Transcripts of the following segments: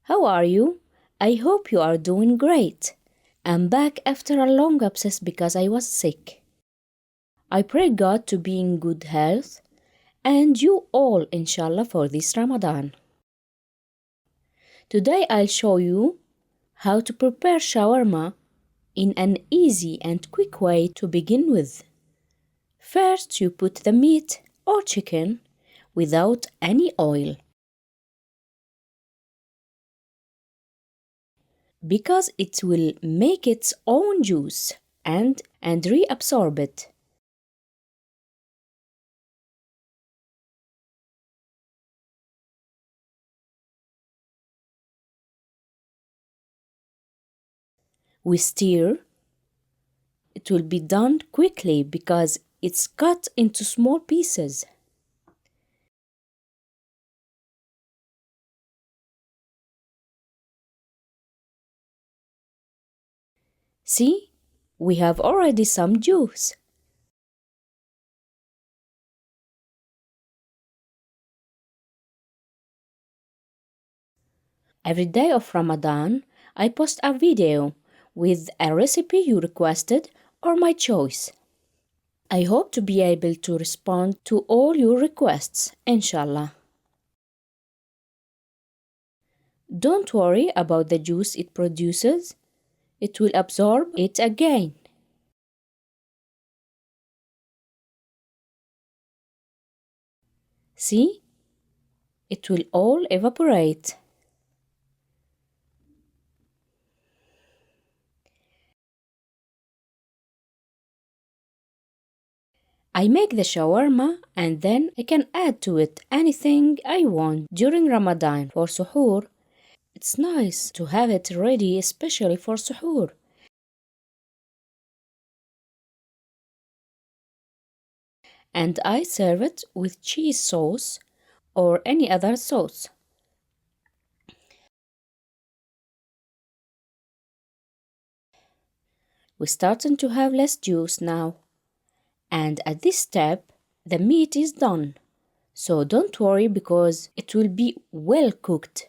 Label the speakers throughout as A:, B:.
A: How are you? I hope you are doing great. I'm back after a long absence because I was sick. I pray God to be in good health and you all, inshallah, for this Ramadan. Today I'll show you how to prepare shawarma in an easy and quick way to begin with. First, you put the meat or chicken without any oil, because it will make its own juice and reabsorb it. We stir. It will be done quickly because it's cut into small pieces. See, we have already some juice. Every day of Ramadan, I post a video with a recipe you requested or my choice. I hope to be able to respond to all your requests, inshallah. Don't worry about the juice it produces. It will absorb it again. See? It will all evaporate. I make the shawarma and then I can add to it anything I want during Ramadan for suhoor. It's nice to have it ready especially for suhoor. And I serve it with cheese sauce or any other sauce. We're starting to have less juice now. And at this step, the meat is done. So don't worry because it will be well cooked.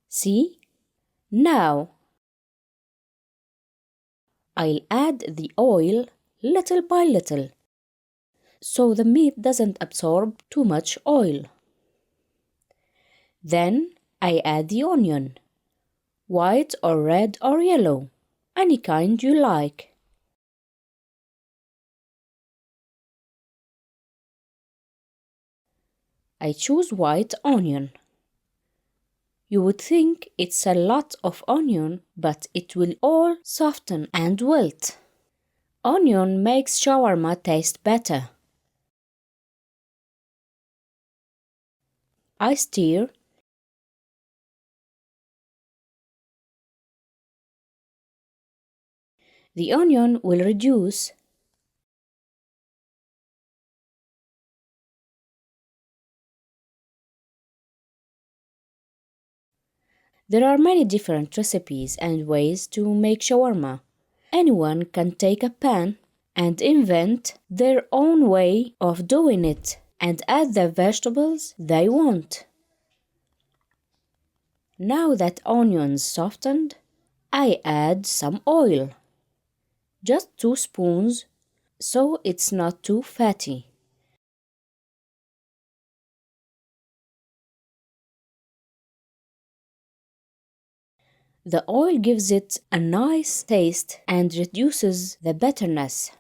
A: See? Now I'll add the oil little by little so the meat doesn't absorb too much oil. Then I add the onion, white or red or yellow, any kind you like. I choose white onion. You would think it's a lot of onion, but it will all soften and wilt. Onion makes shawarma taste better. I stir. The onion will reduce. There are many different recipes and ways to make shawarma. Anyone can take a pan and invent their own way of doing it and add the vegetables they want. Now that onions softened, I add some oil. Just 2 spoons, so it's not too fatty. The oil gives it a nice taste and reduces the bitterness.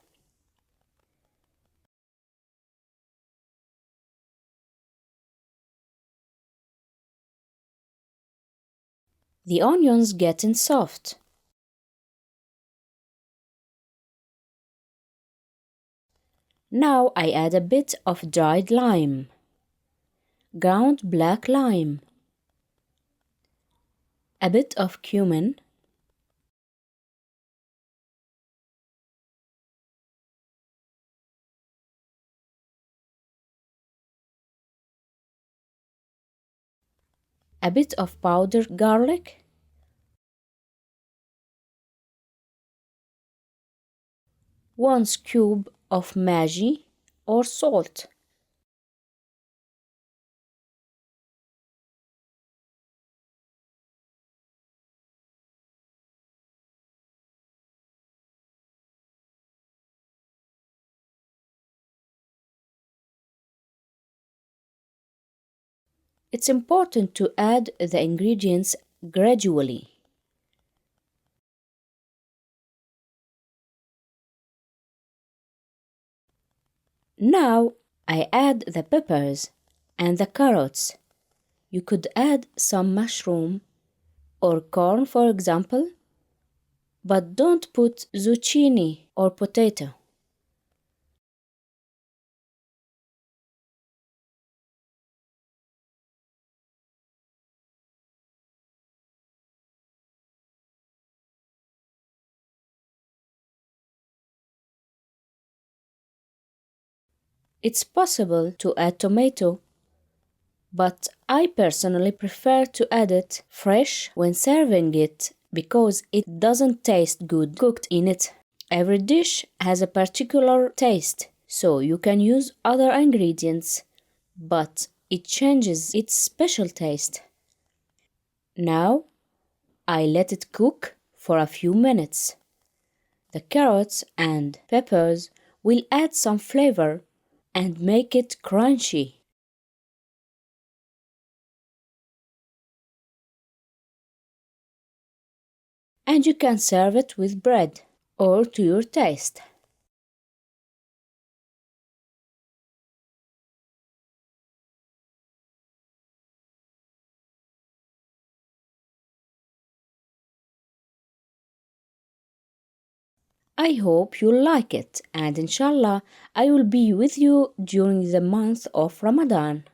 A: The onions getting soft. Now I add a bit of dried lime, ground black lime, a bit of cumin, a bit of powdered garlic, 1 scoop of Maggi or salt, It's important to add the ingredients gradually. Now I add the peppers and the carrots. You could add some mushroom or corn, for example, but don't put zucchini or potato. It's possible to add tomato, but I personally prefer to add it fresh when serving it because it doesn't taste good cooked in it. Every dish has a particular taste, so you can use other ingredients, but it changes its special taste. Now, I let it cook for a few minutes. The carrots and peppers will add some flavor and make it crunchy. And you can serve it with bread or to your taste. I hope you like it, and inshallah, I will be with you during the month of Ramadan.